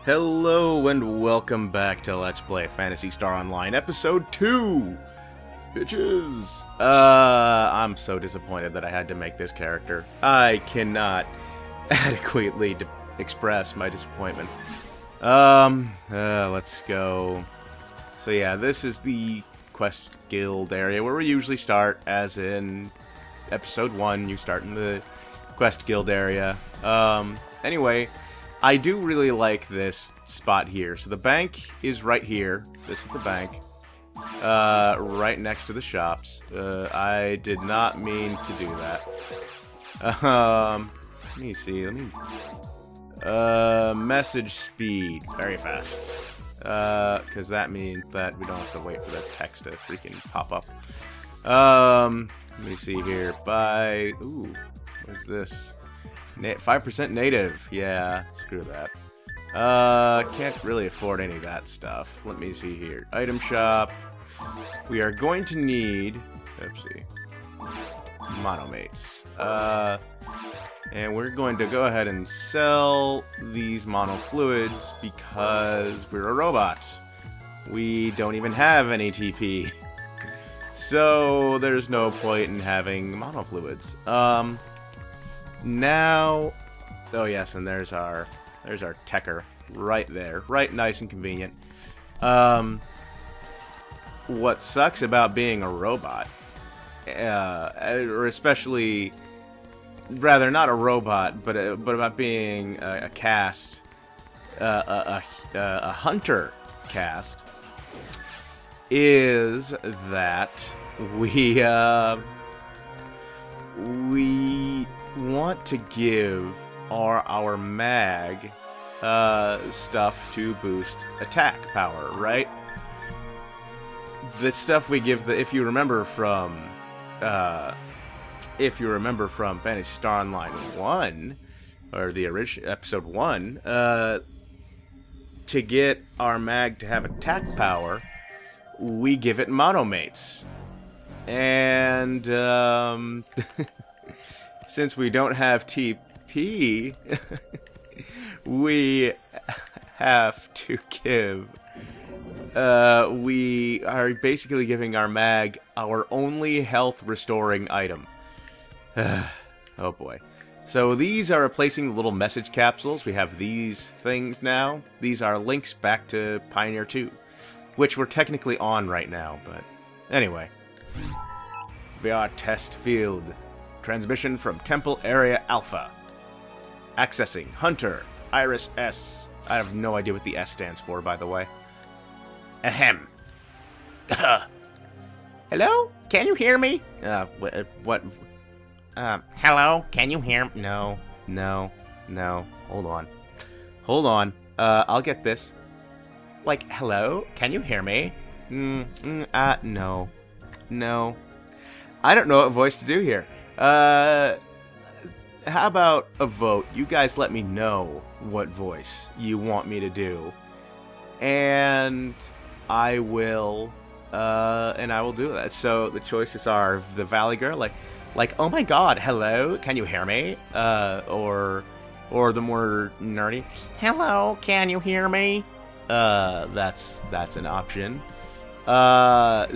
Hello and welcome back to Let's Play Phantasy Star Online Episode 2! Bitches! I'm so disappointed that I had to make this character. I cannot adequately express my disappointment. Let's go. So yeah, this is the Quest Guild area where we usually start, as in Episode 1, you start in the Quest Guild area. Anyway, I do really like this spot here. So the bank is right here. This is the bank. Right next to the shops. I did not mean to do that. Let me see. Message speed. Very fast. Because that means that we don't have to wait for the text to freaking pop up. Let me see here. Ooh, what is this? 5% native. Yeah, screw that. Can't really afford any of that stuff. Let me see here. Item shop. We are going to need... Oopsie. Monomates. And we're going to go ahead and sell these monofluids because we're a robot. We don't even have any TP. So there's no point in having monofluids. Now, oh yes, and there's our techer right there, right, nice and convenient. What sucks about being a robot, or especially, rather not a robot, but about being a cast, a hunter cast, is that we want to give our mag stuff to boost attack power, right? The stuff we give if you remember from Phantasy Star Online 1 or the original episode 1, to get our mag to have attack power, we give it monomates. And since we don't have TP, we have to give... we are basically giving our mag our only health restoring item. Oh boy. So these are replacing the little message capsules. We have these things now. These are links back to Pioneer 2, which we're technically on right now, but anyway. VR test field. Transmission from Temple Area Alpha. Accessing Hunter Iris S. I have no idea what the S stands for, by the way. Ahem. Hello? Can you hear me? What? Hello? Can you hear me? No. Hold on. I'll get this. Like, hello? Can you hear me? No. I don't know what voice to do here. How about a vote? You guys let me know what voice you want me to do. And I will do that. So the choices are the Valley Girl, like, oh my god, hello, can you hear me? Or the more nerdy, hello, can you hear me? That's an option.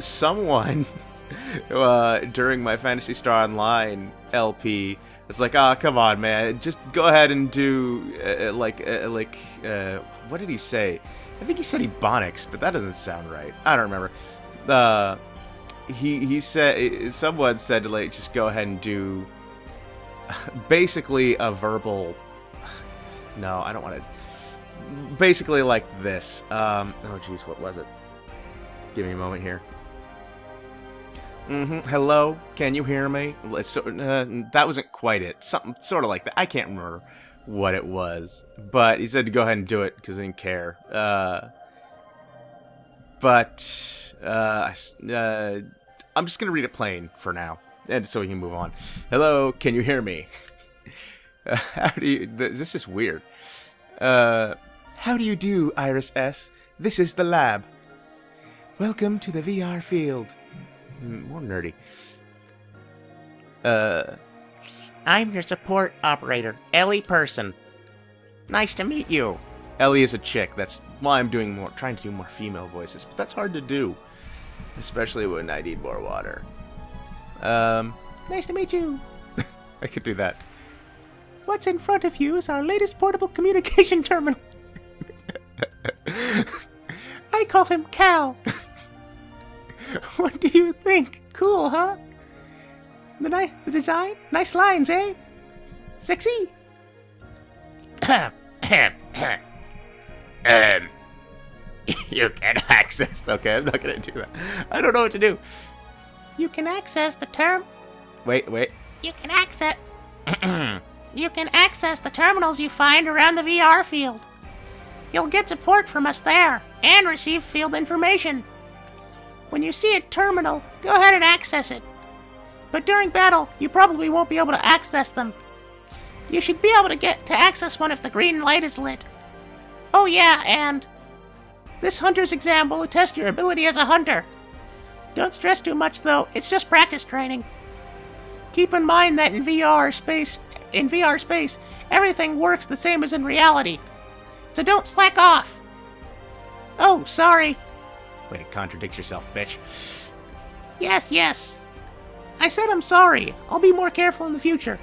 Someone during my Phantasy Star Online LP, it's like, oh, come on, man, just go ahead and do what did he say? I think he said Ebonics, but that doesn't sound right. I don't remember. He said, someone said to just go ahead and do basically a verbal. No, I don't want to. Basically like this. Oh jeez, what was it? Give me a moment here. Hello, can you hear me? That wasn't quite it. Something sort of like that. I can't remember what it was, but he said to go ahead and do it because I didn't care. I'm just gonna read it plain for now, and so we can move on. Hello, can you hear me? How do you? This is weird. How do you do, Iris S? This is the lab. Welcome to the VR field. More nerdy. I'm your support operator, Ellie Person. Nice to meet you. Ellie is a chick. That's why I'm trying to do more female voices. But that's hard to do. Especially when I need more water. Nice to meet you. I could do that. What's in front of you is our latest portable communication terminal. I call him Cal. What do you think? Cool, huh? The design? Nice lines, eh? Sexy? You can access... Okay, I'm not going to do that. I don't know what to do. You can access the term... Wait. You can access... You can access the terminals you find around the VR field. You'll get support from us there, and receive field information. When you see a terminal, go ahead and access it. But during battle, you probably won't be able to access them. You should be able to get to access one if the green light is lit. Oh yeah, and... this hunter's exam will test your ability as a hunter. Don't stress too much though, it's just practice training. Keep in mind that in VR space, everything works the same as in reality. So don't slack off. Oh, sorry. Way to contradict yourself, bitch. Yes. I said I'm sorry. I'll be more careful in the future.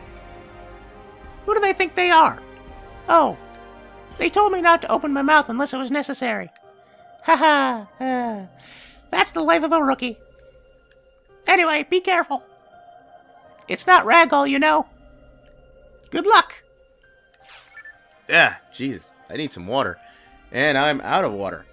Who do they think they are? Oh, they told me not to open my mouth unless it was necessary. Haha, that's the life of a rookie. Anyway, be careful. It's not ragdoll, you know. Good luck. Yeah, Jesus. I need some water. And I'm out of water.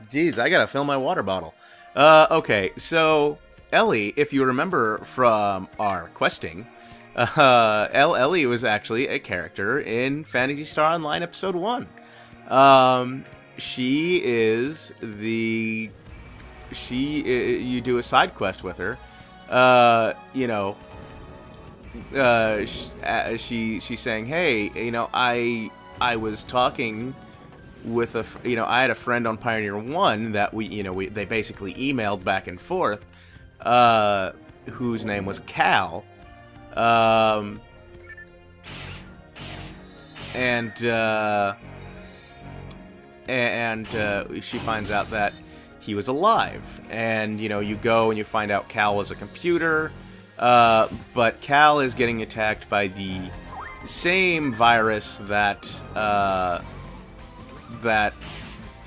Jeez, I gotta fill my water bottle. Okay, so Ellie, if you remember from our questing, Ellie was actually a character in Phantasy Star Online Episode 1. She is the... you do a side quest with her. You know... she's saying, hey, you know, I was talking with I had a friend on Pioneer 1 that they basically emailed back and forth, whose name was Cal, and she finds out that he was alive, and you go and you find out Cal was a computer. But Cal is getting attacked by the same virus that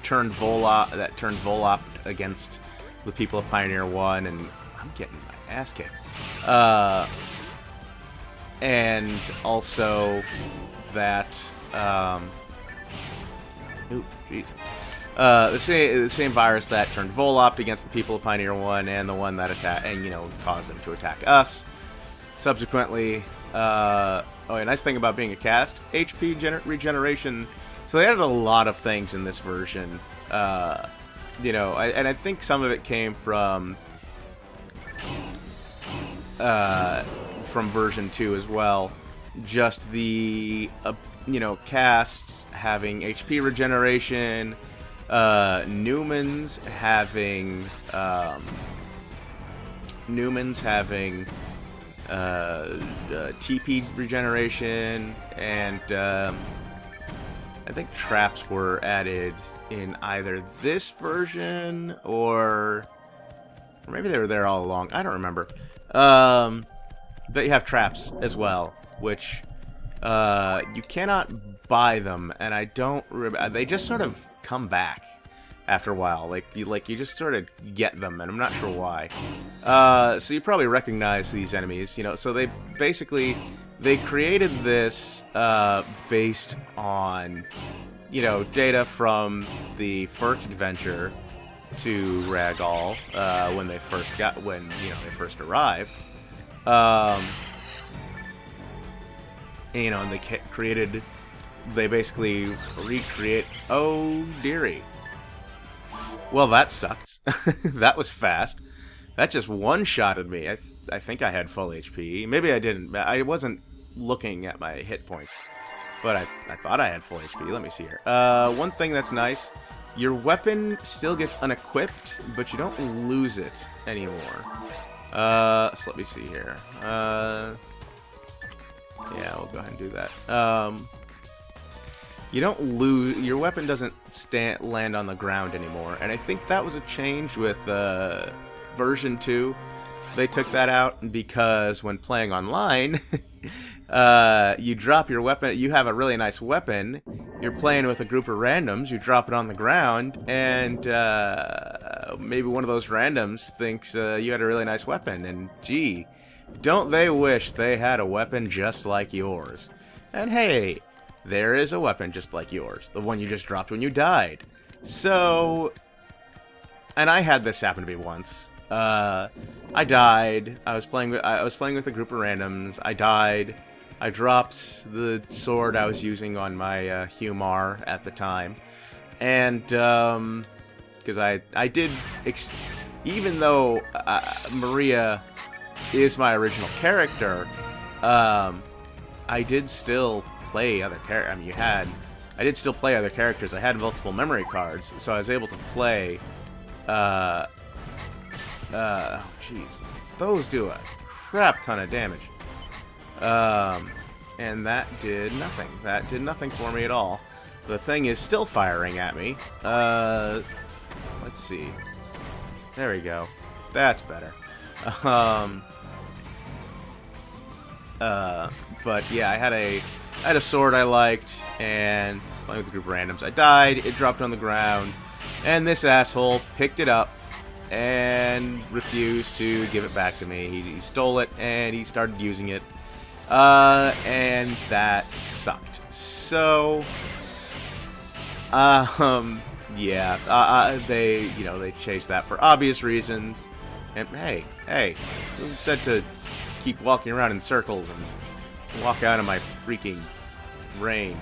turned Volop against the people of Pioneer 1, and I'm getting my ass kicked. And also that ooh, jeez. The same virus that turned Volop against the people of Pioneer 1, and the one that caused them to attack us. Subsequently, a nice thing about being a cast, HP regeneration. So they added a lot of things in this version. And I think some of it came from version 2 as well. Just the casts having HP regeneration. Newman's having TP regeneration, and I think traps were added in either this version or maybe they were there all along. I don't remember. But you have traps as well, which you cannot buy them, and I don't. They just sort of come back after a while. Like you just sort of get them, and I'm not sure why. So you probably recognize these enemies, So they basically created this based on data from the first adventure to Ragdoll when they first arrived. And they basically recreate. Oh dearie. Well, that sucked. That was fast. That just one-shotted me. I think I had full HP. Maybe I didn't. I wasn't looking at my hit points, but I thought I had full HP. Let me see here. One thing that's nice, your weapon still gets unequipped, but you don't lose it anymore. So let me see here. Yeah, we'll go ahead and do that. you don't lose, your weapon doesn't land on the ground anymore. And I think that was a change with version 2. They took that out because when playing online, you drop your weapon, you have a really nice weapon, you're playing with a group of randoms, you drop it on the ground, and maybe one of those randoms thinks you had a really nice weapon, and gee, don't they wish they had a weapon just like yours. And hey, there is a weapon just like yours, the one you just dropped when you died. So, and I had this happen to me once. I died. I was playing with a group of randoms. I died. I dropped the sword I was using on my Humar at the time, and because I did, even though Maria is my original character, I did still play other characters. I mean, I did still play other characters. I had multiple memory cards, so I was able to play. Oh, jeez, those do a crap ton of damage. And that did nothing. That did nothing for me at all. The thing is still firing at me. Let's see. There we go. That's better. But yeah, I had a sword I liked, and playing with a group of randoms. I died. It dropped on the ground, and this asshole picked it up and refused to give it back to me. He stole it, and he started using it. And that sucked. So, yeah, they changed that for obvious reasons. And hey, who said to keep walking around in circles and walk out of my freaking range?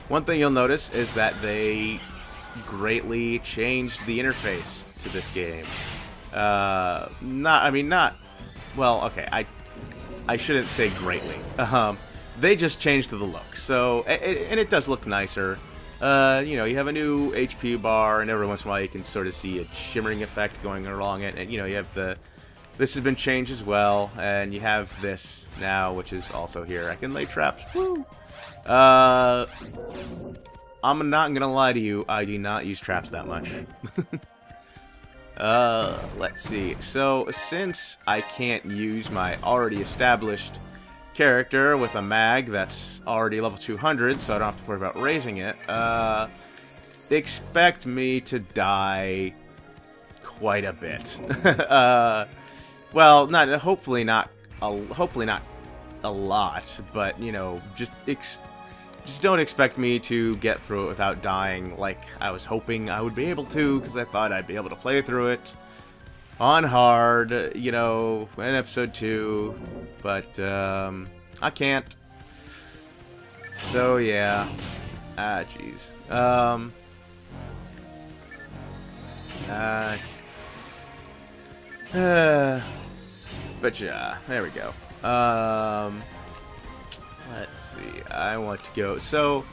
One thing you'll notice is that they greatly changed the interface to this game. Well, okay, I shouldn't say greatly. They just changed the look. So, and it does look nicer. You have a new HP bar, and every once in a while you can sort of see a shimmering effect going along it. And, you have this has been changed as well, and you have this now, which is also here. I can lay traps. Woo! I'm not gonna lie to you, I do not use traps that much. Let's see. So, since I can't use my already established character with a mag that's already level 200, so I don't have to worry about raising it, expect me to die quite a bit. Well, hopefully not a lot, but, just don't expect me to get through it without dying like I was hoping I would be able to, because I thought I'd be able to play through it on hard, in episode 2, but I can't. So yeah, jeez. But yeah, there we go. Let's see, I want to go, so,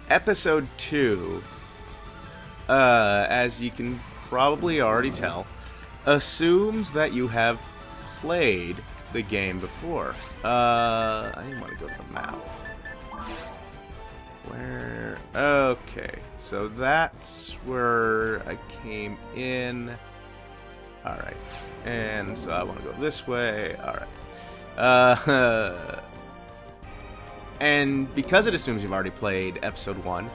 episode 2, as you can probably already tell, assumes that you have played the game before. I didn't want to go to the map. Where, okay, so that's where I came in. Alright, and so I want to go this way, alright. And because it assumes you've already played episode 1,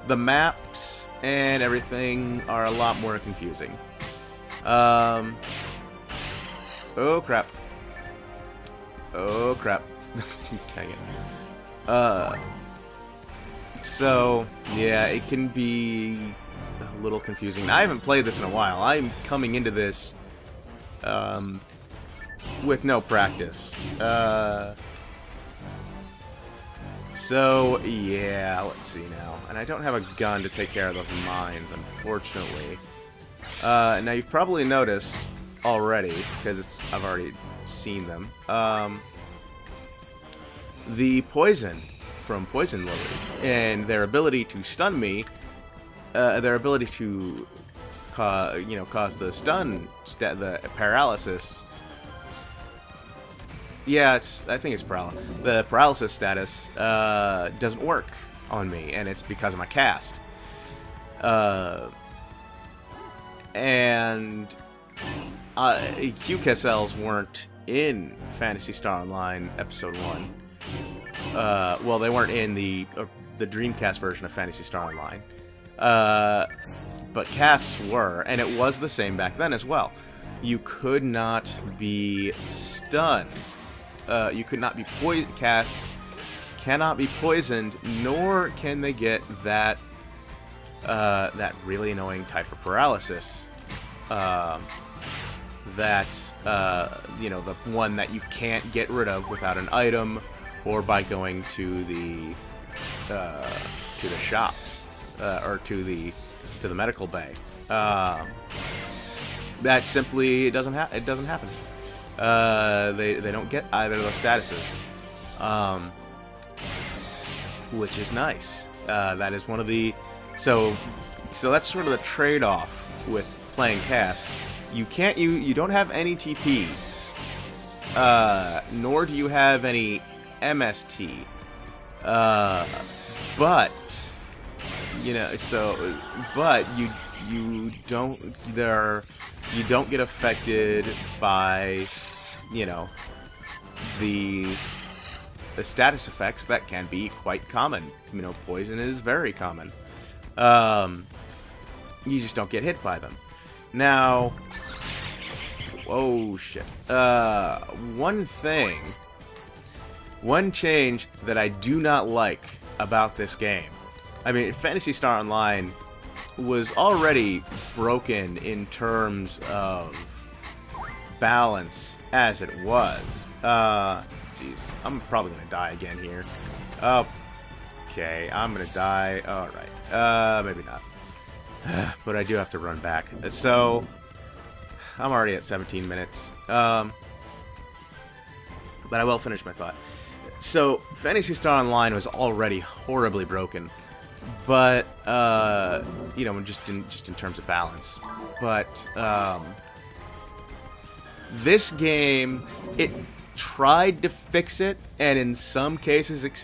the maps and everything are a lot more confusing. Oh crap. Oh crap. Dang it. So, yeah, it can be a little confusing. I haven't played this in a while. I'm coming into this with no practice. So, yeah, let's see now. And I don't have a gun to take care of those mines, unfortunately. Now, you've probably noticed already, because I've already seen them, the poison from poison lilies, and their ability to stun me, their ability to, cause the stun, the paralysis. Yeah, I think it's paralysis. The paralysis status doesn't work on me, and it's because of my cast. And QKSLs weren't in Phantasy Star Online Episode 1. Well, they weren't in the Dreamcast version of Phantasy Star Online. But casts were, and it was the same back then as well. You could not be stunned. You could not be poisoned. Casts cannot be poisoned, nor can they get that that really annoying type of paralysis. You know, the one that you can't get rid of without an item or by going to the shops or to the medical bay. That simply doesn't happen. They don't get either of those statuses, which is nice. That is one of the so that's sort of the trade-off with playing cast. You don't have any TP, nor do you have any MST, but you know, but you don't get affected by, you know, the status effects that can be quite common. You know, poison is very common. You just don't get hit by them. Now, oh shit. One change that I do not like about this game. I mean, Phantasy Star Online was already broken in terms of balance as it was. Jeez, I'm probably gonna die again here. Okay, I'm gonna die. Alright, maybe not. But I do have to run back. So, I'm already at 17 minutes. But I will finish my thought. So, Phantasy Star Online was already horribly broken. But, you know, just in terms of balance. But, this game, it tried to fix it, and in some cases it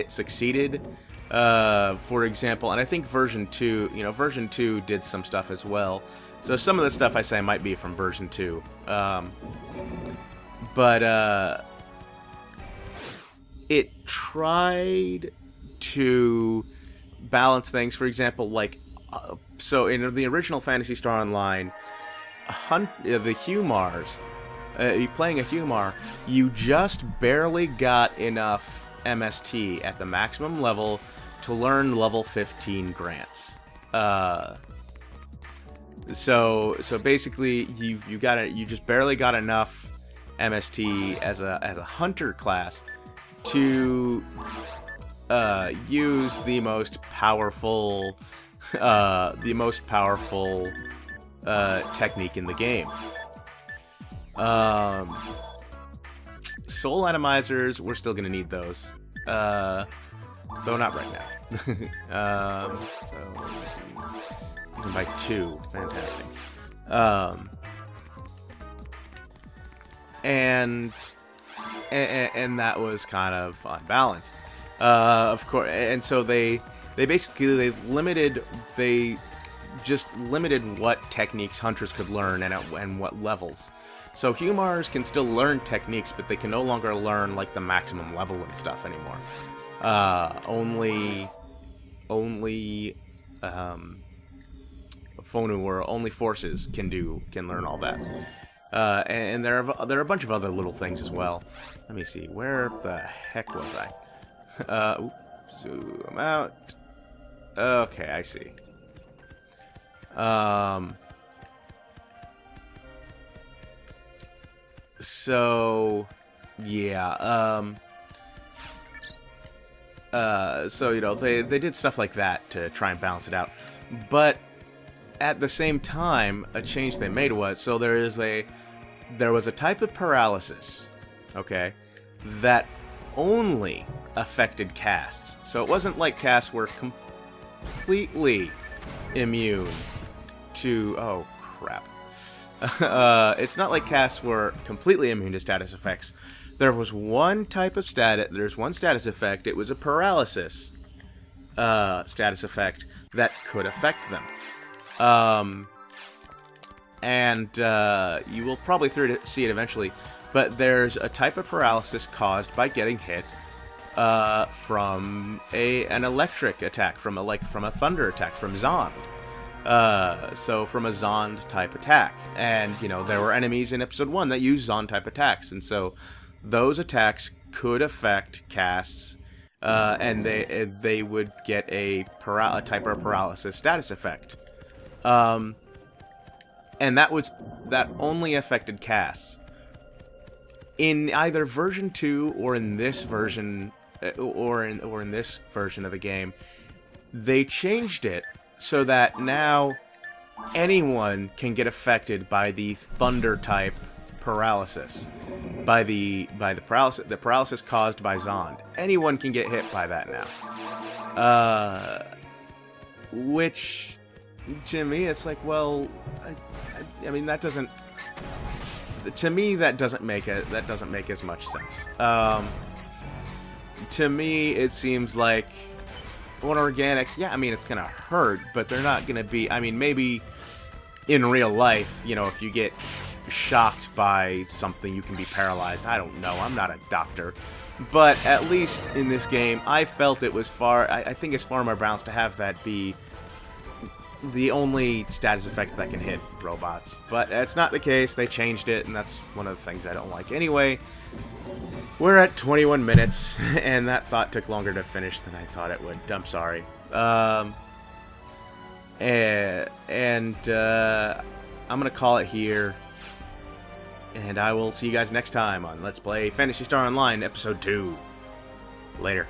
succeeded. For example, and I think version 2, you know, version 2 did some stuff as well. So some of the stuff I say might be from version 2. But, it tried to balance things. For example, like, so in the original Phantasy Star Online, the Humars, you playing a Humar, you just barely got enough MST at the maximum level to learn level 15 grants. So basically, you just barely got enough MST as a hunter class to use the most powerful technique in the game. Soul atomizers, we're still gonna need those, though not right now. So let's see. You can buy 2, fantastic. And that was kind of unbalanced. Of course, and so they just limited what techniques hunters could learn and what levels. So Humars can still learn techniques, but they can no longer learn like the maximum level and stuff anymore. Only Fonu or only forces can learn all that. And there are a bunch of other little things as well. Let me see, where the heck was I? Zoom out. Okay, I see. So yeah, so you know, they did stuff like that to try and balance it out, but at the same time, a change they made was, so there was a type of paralysis, okay, that only affected casts. So it wasn't like casts were completely immune to, oh crap, It's not like casts were completely immune to status effects. There was one type of there's one status effect. It was a paralysis status effect that could affect them. You will probably see it eventually, but there's a type of paralysis caused by getting hit from an electric attack, from a thunder attack, from Zond. So from a Zond type attack, and there were enemies in episode 1 that used Zond type attacks, and so those attacks could affect casts, and they would get a type of paralysis status effect. And that only affected casts. In either version 2 or in this version, or in this version of the game, they changed it so that now anyone can get affected by the thunder type paralysis, by the paralysis caused by Zond. Anyone can get hit by that now. Which to me, it's like, well, I mean, that doesn't. To me, that doesn't make as much sense. To me, it seems like one organic. Yeah, I mean, it's gonna hurt, but they're not gonna be. I mean, maybe in real life, if you get shocked by something, you can be paralyzed. I don't know. I'm not a doctor. But at least in this game, I felt it was I think it's far more balanced to have that be the only status effect that can hit robots. But that's not the case. They changed it, and that's one of the things I don't like. Anyway, we're at 21 minutes, and that thought took longer to finish than I thought it would. I'm sorry. I'm going to call it here. And I will see you guys next time on Let's Play Phantasy Star Online, Episode 2. Later.